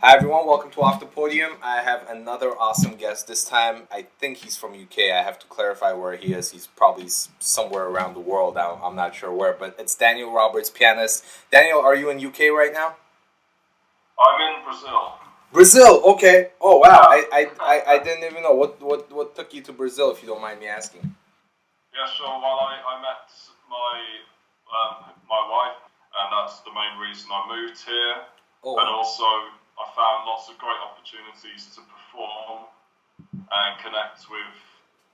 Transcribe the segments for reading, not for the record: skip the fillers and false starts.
Hi everyone, welcome to Off the Podium. I have another awesome guest. This time, I think he's from UK. I have to clarify where he is. He's probably somewhere around the world. I'm not sure where, but it's Daniel Roberts, pianist. Daniel, are you in UK right now? I'm in Brazil. Brazil, okay. Oh wow, I didn't even know what took you to Brazil, if you don't mind me asking. Yeah, sure. Well, I met my wife, and that's the main reason I moved here. Oh, and also I found lots of great opportunities to perform and connect with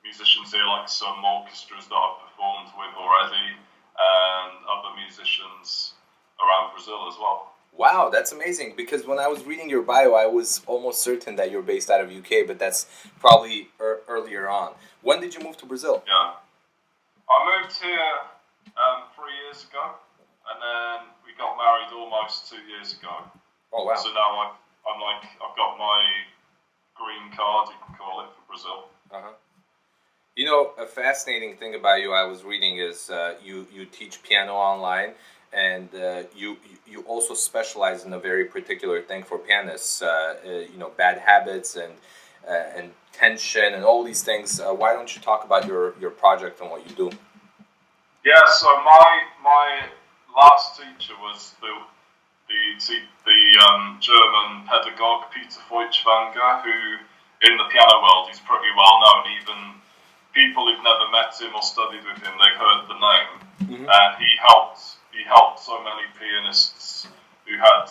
musicians here, like some orchestras that I've performed with already, and other musicians around Brazil as well. Wow, that's amazing, because when I was reading your bio, I was almost certain that you're based out of UK, but that's probably earlier on. When did you move to Brazil? Yeah, I moved here 3 years ago, and then we got married almost 2 years ago. Oh, wow. So now I've got my green card, you can call it, for Brazil. Uh-huh. You know, a fascinating thing about you I was reading is you teach piano online, and you also specialize in a very particular thing for pianists. Bad habits and tension and all these things. Why don't you talk about your project and what you do? Yeah. So my last teacher was the German pedagogue Peter Feuchtwanger, who in the piano world he's pretty well known. Even people who've never met him or studied with him, they've heard the name. Mm-hmm. And he helped so many pianists who had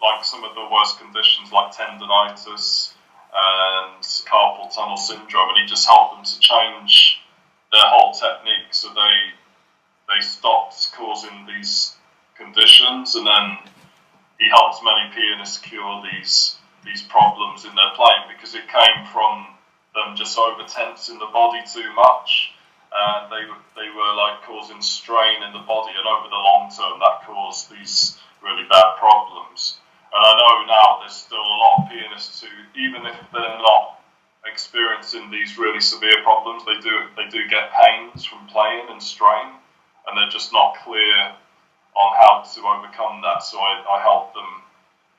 like some of the worst conditions like tendonitis and carpal tunnel syndrome, and he just helped them to change their whole technique so they stopped causing these conditions, and then he helped many pianists cure these problems in their playing, because it came from them just over tensing the body too much. They were like causing strain in the body, and over the long term that caused these really bad problems. And I know now there's still a lot of pianists who, even if they're not experiencing these really severe problems, they do get pains from playing and strain, and they're just not clear on how to overcome that. So I help them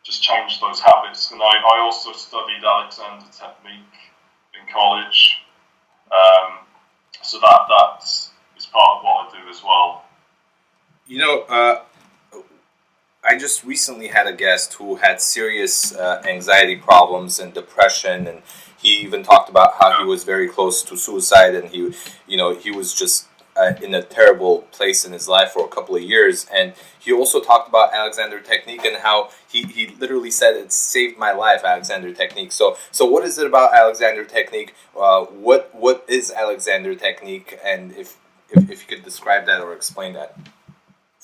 just change those habits. And I also studied Alexander technique in college. So that is part of what I do as well. You know, I just recently had a guest who had serious anxiety problems and depression, and he even talked about how he was very close to suicide, and he was just in a terrible place in his life for a couple of years. And he also talked about Alexander technique and how he literally said it saved my life, Alexander technique. So what is it about Alexander technique? What is Alexander technique? And if you could describe that or explain that.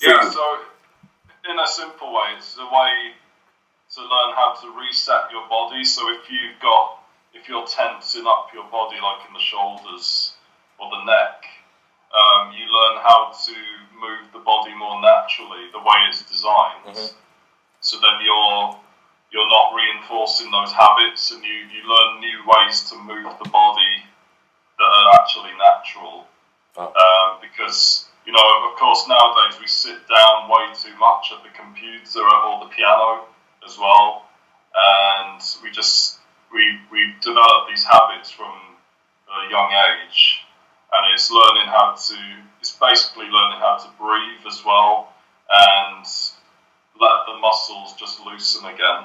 Yeah, so in a simple way, it's a way to learn how to reset your body. So if you're tensing up your body, like in the shoulders or the neck, you learn how to move the body more naturally, the way it's designed. Mm-hmm. So then you're not reinforcing those habits, and you learn new ways to move the body that are actually natural. Oh. Because, of course, nowadays we sit down way too much at the computer or the piano as well, and we develop these habits from a young age. And it's basically learning how to breathe as well, and let the muscles just loosen again.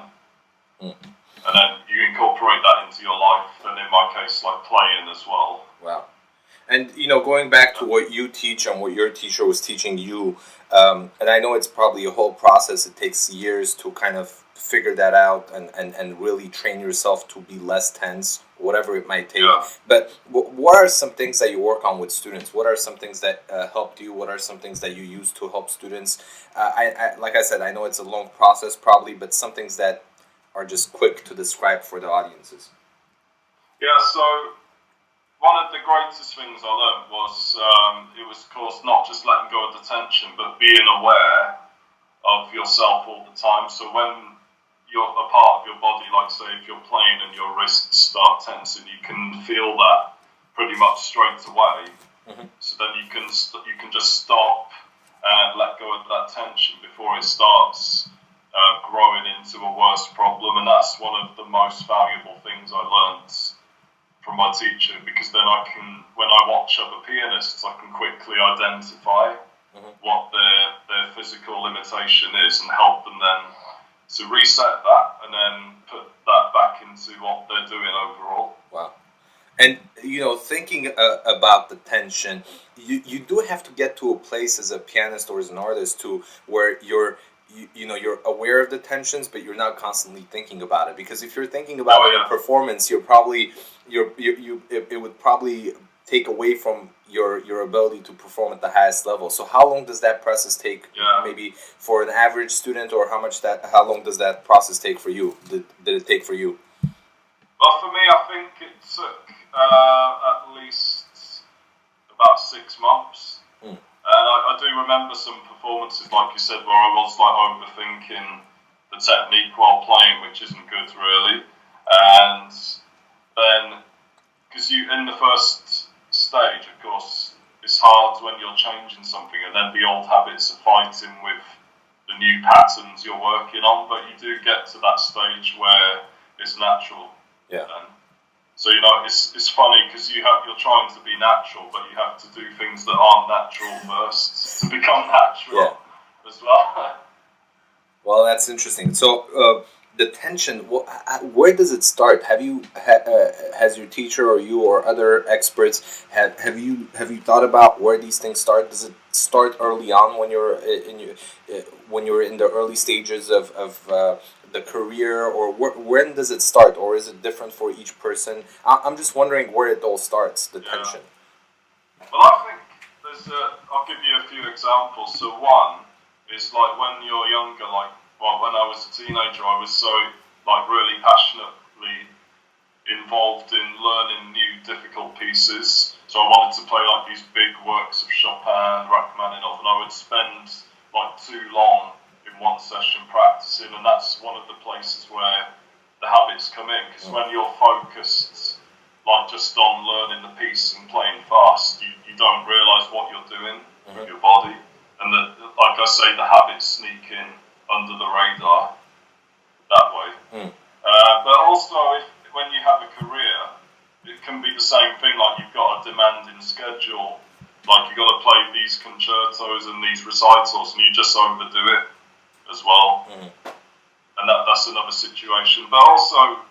Mm. And then you incorporate that into your life, and in my case, like playing as well. Wow. And, going back to what you teach and what your teacher was teaching you, and I know it's probably a whole process, it takes years to kind of figure that out and really train yourself to be less tense, whatever it might take. Yeah. But what are some things that you work on with students? What are some things that helped you? What are some things that you use to help students? Like I said, I know it's a long process probably, but some things that are just quick to describe for the audiences. Yeah, so one of the greatest things I learned was, it was, of course, not just letting go of the tension, but being aware of yourself all the time. So when you're a part of your body, like say if you're playing and your wrists start tensing, you can feel that pretty much straight away. Mm-hmm. So then you can just stop and let go of that tension before it starts growing into a worse problem, and that's one of the most valuable things I learned from my teacher, because then I can, when I watch other pianists, I can quickly identify what their physical limitation is and help them then to reset that and then put that back into what they're doing overall. Wow. And, thinking about the tension, you do have to get to a place as a pianist or as an artist too, where you're aware of the tensions, but you're not constantly thinking about it. Because if you're thinking about it in performance, it would probably take away from your ability to perform at the highest level. So how long does that process take? Maybe for an average student, or how long does that process take for you? Did it take for you? Well, for me, I think it took at least about 6 months. And I do remember some performances, like you said, where I was like overthinking the technique while playing, which isn't good really. And then, because in the first stage, of course, it's hard when you're changing something, and then the old habits are fighting with the new patterns you're working on. But you do get to that stage where it's natural. Yeah. So it's funny because you're trying to be natural, but you have to do things that aren't natural first to become natural as well. Well, that's interesting. So the tension, where does it start? Has your teacher or you or other experts have you thought about where these things start? Does it start early on when you're in the early stages of the career, or when does it start, or is it different for each person? I'm just wondering where it all starts, the tension. Well, I think I'll give you a few examples. So one is like when you're younger, when I was a teenager, I was so really passionately involved in learning new difficult pieces. So I wanted to play these big works of Chopin, Rachmaninoff, and I would spend too long in one session practicing, and that's one of the places where the habits come in, because when you're focused just on learning the piece and playing fast, you don't realise what you're doing with your body, and like I say, the habits sneak in under the radar that way. But also, when you have a career, it can be the same thing. You've got a demanding schedule, you've got to play these concertos and these recitals, and you just overdo it as well. And that's another situation. But also,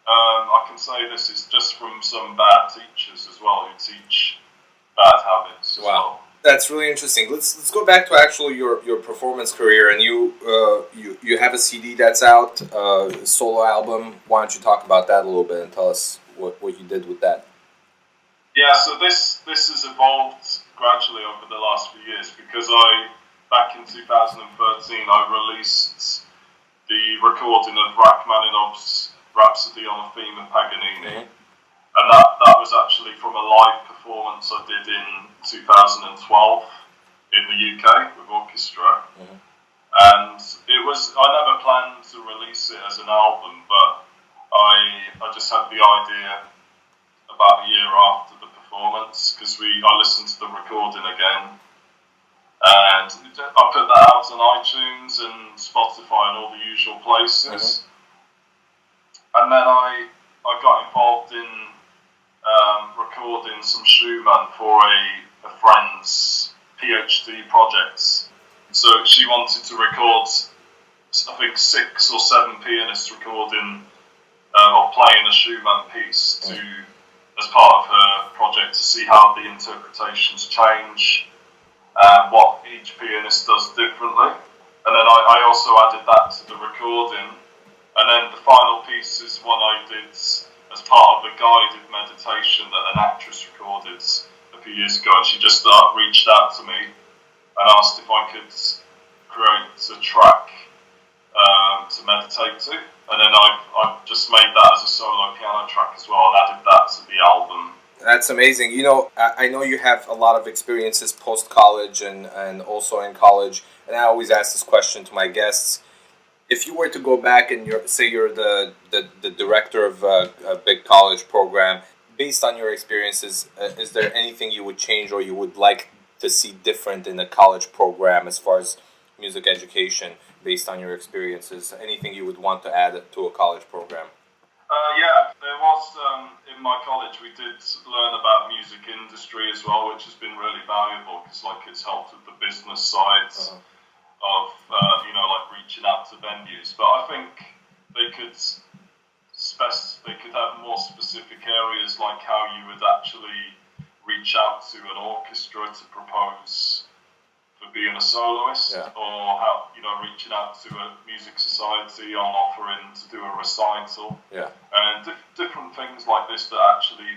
I can say this is just from some bad teachers as well, who teach bad habits as well. That's really interesting. Let's go back to actually your performance career, and you have a CD that's out, solo album. Why don't you talk about that a little bit and tell us what you did with that? Yeah, so this has evolved gradually over the last few years, because back in 2013 I released the recording of Rachmaninoff's Rhapsody on a Theme of Paganini. And that was actually from a live performance I did in 2012 in the UK with orchestra. And I never planned to release it as an album, but I just had the idea about a year after the performance, because I listened to the recording again. And I put that out on iTunes and Spotify and all the usual places. And then I got involved in recording some Schumann for a friend's PhD project. So she wanted to record, I think, 6 or 7 pianists recording or playing a Schumann piece as part of her project, to see how the interpretations change and what each pianist does differently. And then I also added that to the recording. And then the final piece is one I did as part of a guided meditation that an actress recorded a few years ago. And she just reached out to me and asked if I could create a track to meditate to. And then I just made that as a solo piano track as well, and added that to the album. That's amazing. I know you have a lot of experiences post-college and also in college, and I always ask this question to my guests. If you were to go back and you're the director of a big college program, based on your experiences, is there anything you would change or you would like to see different in the college program as far as music education based on your experiences? Anything you would want to add to a college program? Yeah, there was, in my college, we did learn about music industry as well, which has been really valuable because, like, it's helped with the business sides of, like reaching out to venues. But I think they could have more specific areas, like how you would actually reach out to an orchestra to propose for being a soloist, or how, reaching out to a music society on offering to do a recital, and different things like this that actually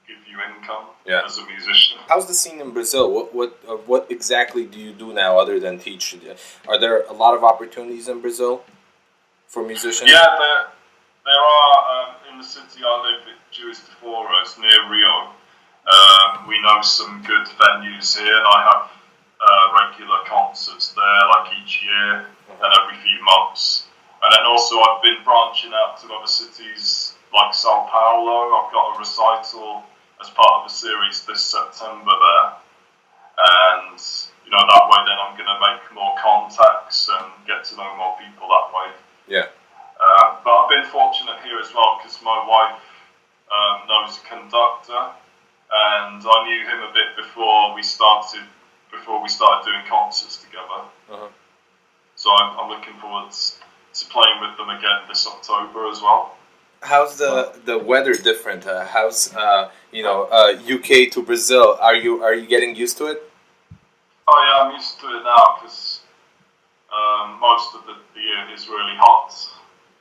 give you income as a musician. How's the scene in Brazil? What exactly do you do now other than teach? Are there a lot of opportunities in Brazil for musicians? Yeah, there are. In the city I live in, Juiz de Fora, it's near Rio. We know some good venues here, and I have regular concerts there, like each year and every few months. And then also I've been branching out to other cities like Sao Paulo. I've got a recital as part of a series this September there. And, that way then I'm going to make more contacts and get to know more people that way. Yeah. But I've been fortunate here as well because my wife knows a conductor, and I knew him a bit before we started doing concerts together. So I'm looking forward to playing with them again this October as well. How's the weather different? How's UK to Brazil? Are you getting used to it? Oh yeah, I'm used to it now because most of the year is really hot,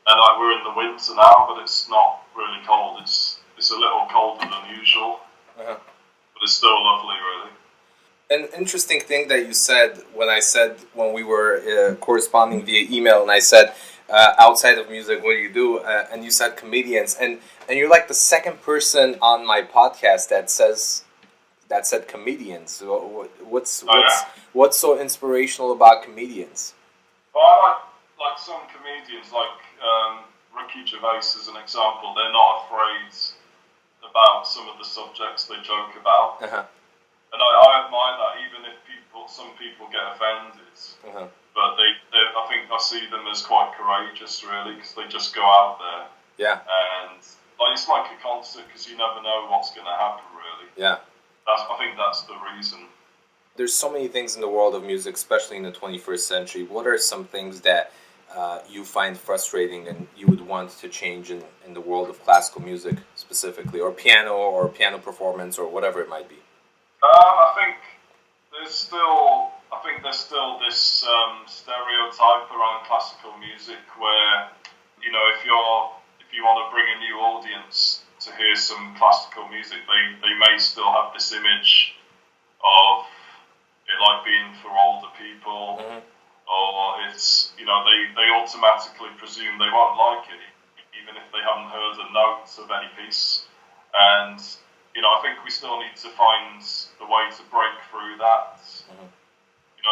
and we're in the winter now, but it's not really cold. It's a little colder than usual, but it's still lovely, really. An interesting thing that you said when we were corresponding via email, and I said, outside of music, what do you do? And you said comedians, and you're like the second person on my podcast that said comedians. What's so inspirational about comedians? Well, I like some comedians, like Ricky Gervais as an example. They're not afraid about some of the subjects they joke about. And I admire that, even if some people get offended. But I think I see them as quite courageous, really, because they just go out there. Yeah. And it's like a concert, because you never know what's going to happen, really. Yeah. I think that's the reason. There's so many things in the world of music, especially in the 21st century. What are some things that you find frustrating and you would want to change in the world of classical music specifically, or piano performance, or whatever it might be? I think there's still this stereotype around classical music where, if you want to bring a new audience to hear some classical music, they may still have this image of it like being for older people, or it's, they automatically presume they won't like it, even if they haven't heard a note of any piece. And I think we still need to find the way to break through that.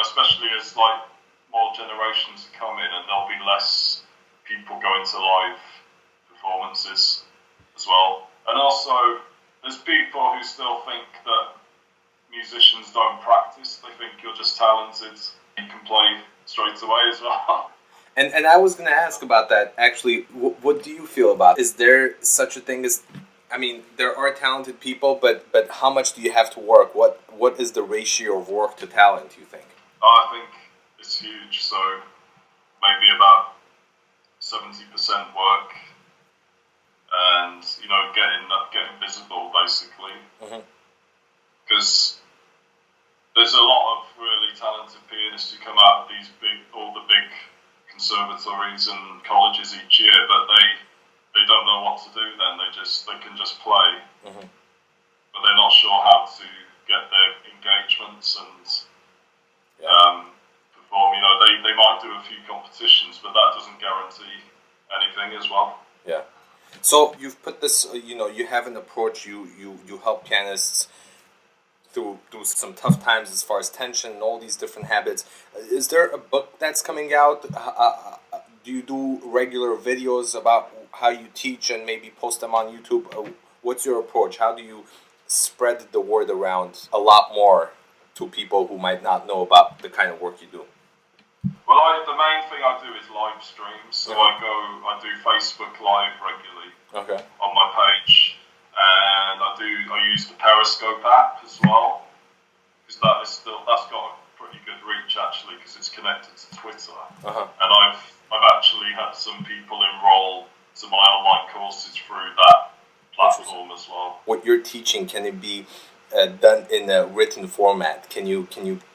Especially as more generations are coming, and there'll be less people going to live performances as well. And also, there's people who still think that musicians don't practice. They think you're just talented, you can play straight away as well. And I was going to ask about that, actually. What do you feel about it? Is there such a thing as... I mean, there are talented people, but how much do you have to work? What is the ratio of work to talent, you think? I think it's huge, so maybe about 70% work and, getting visible, basically. Because there's a lot of really talented pianists who come out of all the big conservatories and colleges each year, but they don't know what to do then. They can just play, but they're not sure how to get their engagements and perform. They might do a few competitions, but that doesn't guarantee anything as well. Yeah. So you've put this, you have an approach. You help pianists through some tough times as far as tension and all these different habits. Is there a book that's coming out? Do you do regular videos about how you teach and maybe post them on YouTube? What's your approach? How do you spread the word around a lot more to people who might not know about the kind of work you do? Well, the main thing I do is live streams. So I do Facebook Live regularly on my page, and I use the Periscope app as well, because that's got a pretty good reach actually, because it's connected to Twitter, and I've actually had some people enroll to my online courses through that platform as well. What you're teaching, can it be done in a written format? Can you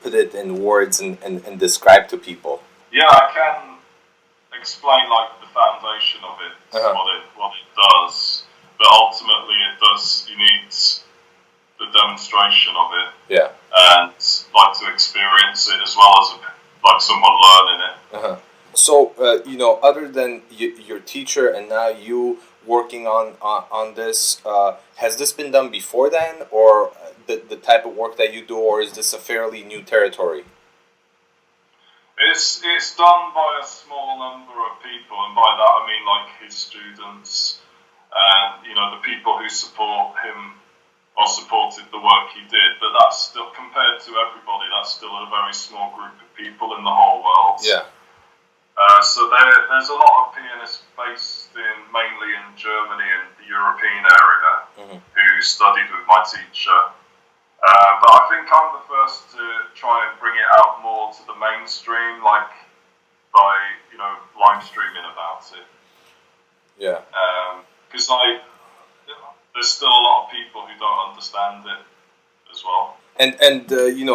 put it in words and describe to people? Yeah, I can explain like the foundation of it, what it does, but ultimately you need the demonstration of it, and like to experience it as well as like someone learning it. So other than your teacher and now you working on this, has this been done before then, or the type of work that you do, or is this a fairly new territory? It's done by a small number of people, and by that I mean like his students and the people who support him or supported the work he did. But that's still, compared to everybody, that's still a very small group of people in the whole world. Yeah. So there's a lot of pianists based mainly in Germany and the European area who studied with my teacher. But I think I'm the first to try and bring it out more to the mainstream, like by live streaming about it. Yeah. Because there's still a lot of people who don't understand it as well. And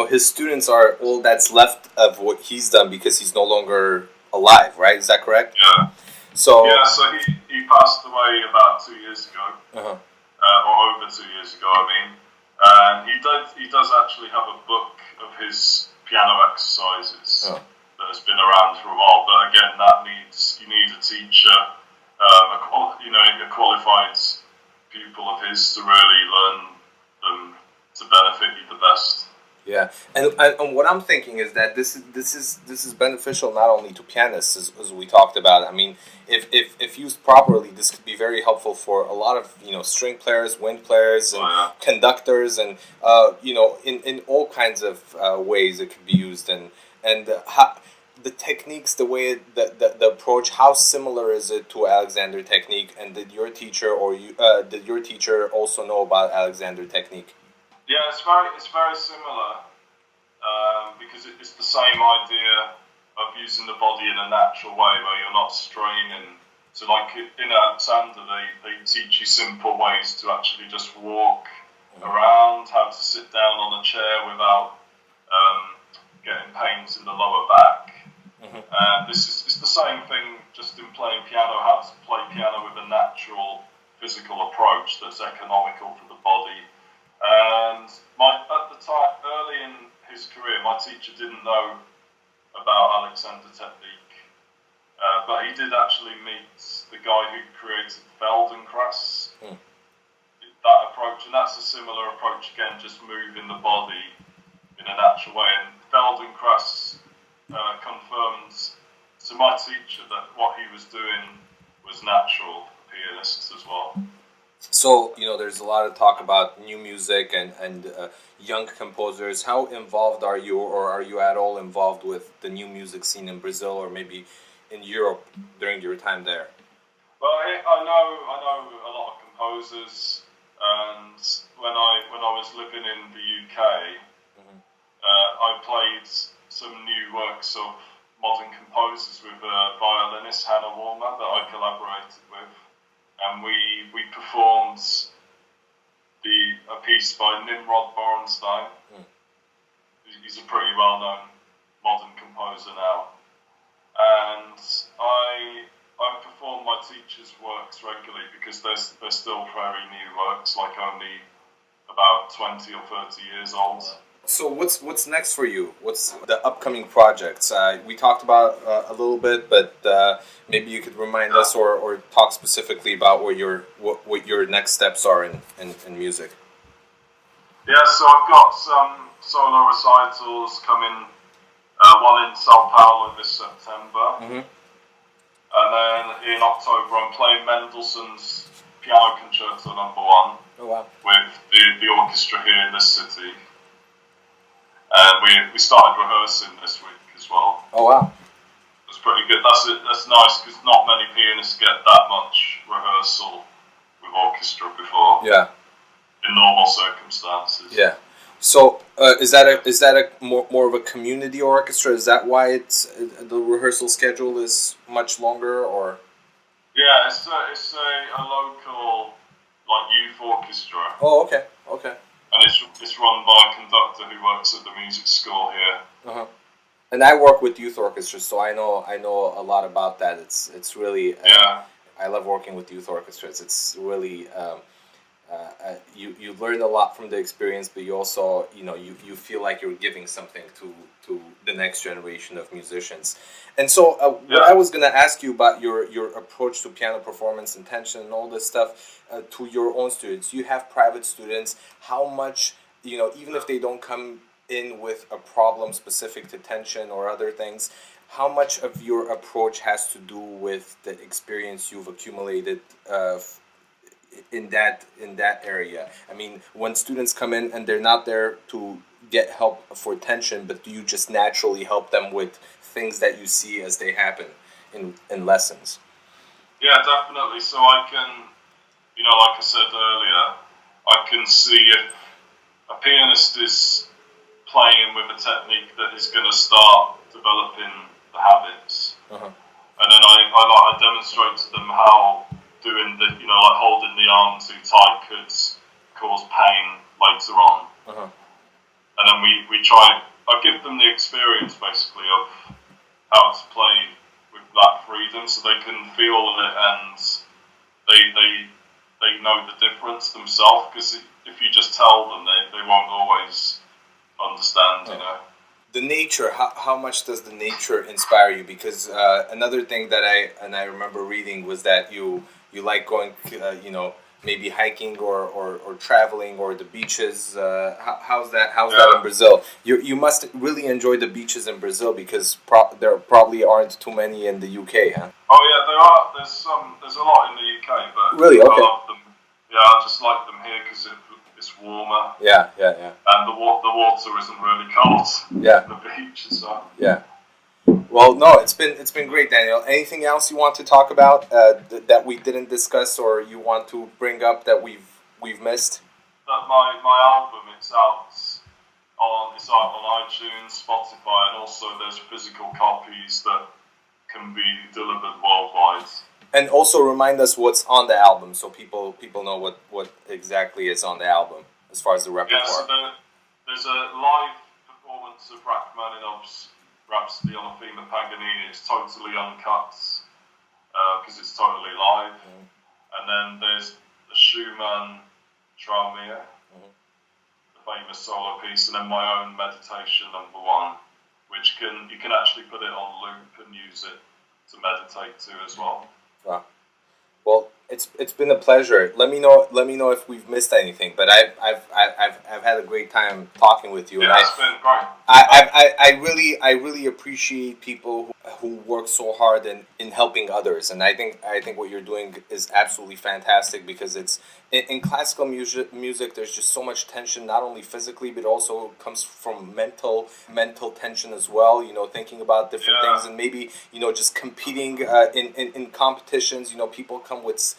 his students are all that's left of what he's done, because he's no longer alive, right? Is that correct? Yeah. So he passed away about 2 years ago, or over 2 years ago, I mean. And he does actually have a book of his piano exercises that has been around for a while. But again, you need a teacher, a qualified pupil of his to really learn them to benefit you the best. Yeah, and what I'm thinking is that this is beneficial not only to pianists, as we talked about. I mean, if used properly, this could be very helpful for a lot of string players, wind players, and conductors, and in all kinds of ways it could be used. And how, the techniques, the way the approach, how similar is it to Alexander technique? And did your teacher also know about Alexander technique? Yeah, it's very similar, because it's the same idea of using the body in a natural way where you're not straining. So like in Alexander, they teach you simple ways to actually just walk around, how to sit down on a chair without getting pains in the lower back. It's the same thing just in playing piano, how to play piano with a natural physical approach that's economical for the body. And at the time, early in his career, my teacher didn't know about Alexander technique, but he did actually meet the guy who created Feldenkrais, that approach, and that's a similar approach again, just moving the body in a natural way. And Feldenkrais confirmed to my teacher that what he was doing was natural for pianists as well. So, there's a lot of talk about new music and young composers. How involved are you, or are you at all involved with the new music scene in Brazil or maybe in Europe during your time there? Well, I know a lot of composers, and when I was living in the UK, I played some new works of modern composers with a violinist, Hannah Warmer, that I collaborated with. And we performed a piece by Nimrod Borenstein. He's a pretty well-known modern composer now. And I perform my teacher's works regularly because they're still very new works, like only about 20 or 30 years old. So what's next for you? What's the upcoming projects? We talked about a little bit, but maybe you could remind us or talk specifically about what your next steps are in music. Yeah, so I've got some solo recitals coming, one in Sao Paulo this September. And then in October I'm playing Mendelssohn's Piano Concerto No. 1 with the orchestra here in this city. And we started rehearsing this week as well. Oh, wow. pretty good. That's nice because not many pianists get that much rehearsal with orchestra before. Yeah. In normal circumstances. Yeah. So is that a more of a community orchestra? Is that why it's the rehearsal schedule is much longer, or? Yeah, it's a local like youth orchestra. Oh, okay. And it's run by a conductor who works at the music school here. Uh-huh. And I work with youth orchestras, so I know a lot about that. It's really I love working with youth orchestras. It's really you learn a lot from the experience, but you also you feel like you're giving something to the next generation of musicians. And so what I was going to ask you about your approach to piano performance and tension and all this stuff to your own students. You have private students. How much, even if they don't come in with a problem specific to tension or other things, how much of your approach has to do with the experience you've accumulated in that area? I mean, when students come in and they're not there to get help for tension, but do you just naturally help them with things that you see as they happen in lessons? Yeah, definitely. So I can, like I said earlier, I can see if a pianist is playing with a technique that is going to start developing the habits. Uh-huh. And then I demonstrate to them how doing the, like holding the arm too tight could cause pain later on. Uh-huh. And then we try, I give them the experience basically of how to play with that freedom so they can feel it and they know the difference themselves, because if you just tell them, they won't always understand, The nature, how much does the nature inspire you? Because another thing that I remember reading was that you like going, maybe hiking or traveling or the beaches. How's that in Brazil? You must really enjoy the beaches in Brazil, because there probably aren't too many in the UK, huh? Oh yeah, there are. There's a lot in the UK, but really, okay. I love them. Yeah, I just like them here because it's warmer. Yeah. And the water isn't really cold. Yeah. The beach, so. Yeah. Well, no, it's been great, Daniel. Anything else you want to talk about that we didn't discuss, or you want to bring up that we've missed? That my album, it's out on iTunes, Spotify, and also there's physical copies that can be delivered worldwide. And also remind us what's on the album, so people know what exactly is on the album as far as the repertoire. Yeah, so there's a live performance of Rachmaninoff's Rhapsody on a Theme of Paganini. It's totally uncut because it's totally live. Mm-hmm. And then there's the Schumann Traumir, the famous solo piece, and then my own Meditation #1, which you can actually put it on loop and use it to meditate to as well. Wow. Well, it's been a pleasure. Let me know if we've missed anything. But I've had a great time talking with you. Yeah, it's been great. I really appreciate people who work so hard in helping others, and I think what you're doing is absolutely fantastic, because it's in classical music. There's just so much tension, not only physically but also comes from mental tension as well. Thinking about different things, and maybe just competing in competitions. People come with.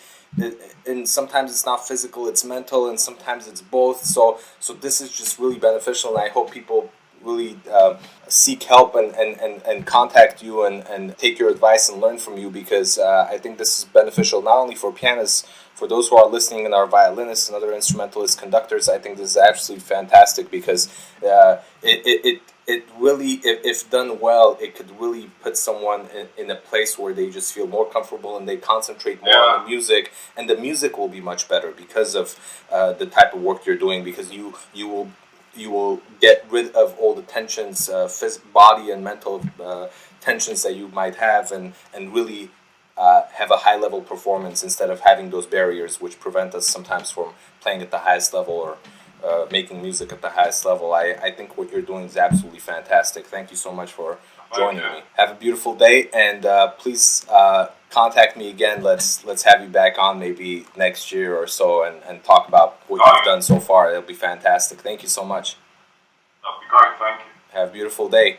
And sometimes it's not physical, it's mental, and sometimes it's both. So this is just really beneficial, and I hope people really seek help and contact you and take your advice and learn from you, because I think this is beneficial not only for pianists, for those who are listening, and our violinists and other instrumentalists, conductors. I think this is absolutely fantastic, because it really, if done well, it could really put someone in a place where they just feel more comfortable and they concentrate more on the music, and the music will be much better because of the type of work you're doing, because you will get rid of all the tensions, body and mental tensions that you might have, and really have a high level performance instead of having those barriers which prevent us sometimes from playing at the highest level or making music at the highest level. I think what you're doing is absolutely fantastic. Thank you so much for joining me. Have a beautiful day, and please contact me again. Let's have you back on maybe next year or so and talk about what you've done so far. It'll be fantastic. Thank you so much. That'll be great. Thank you. Have a beautiful day.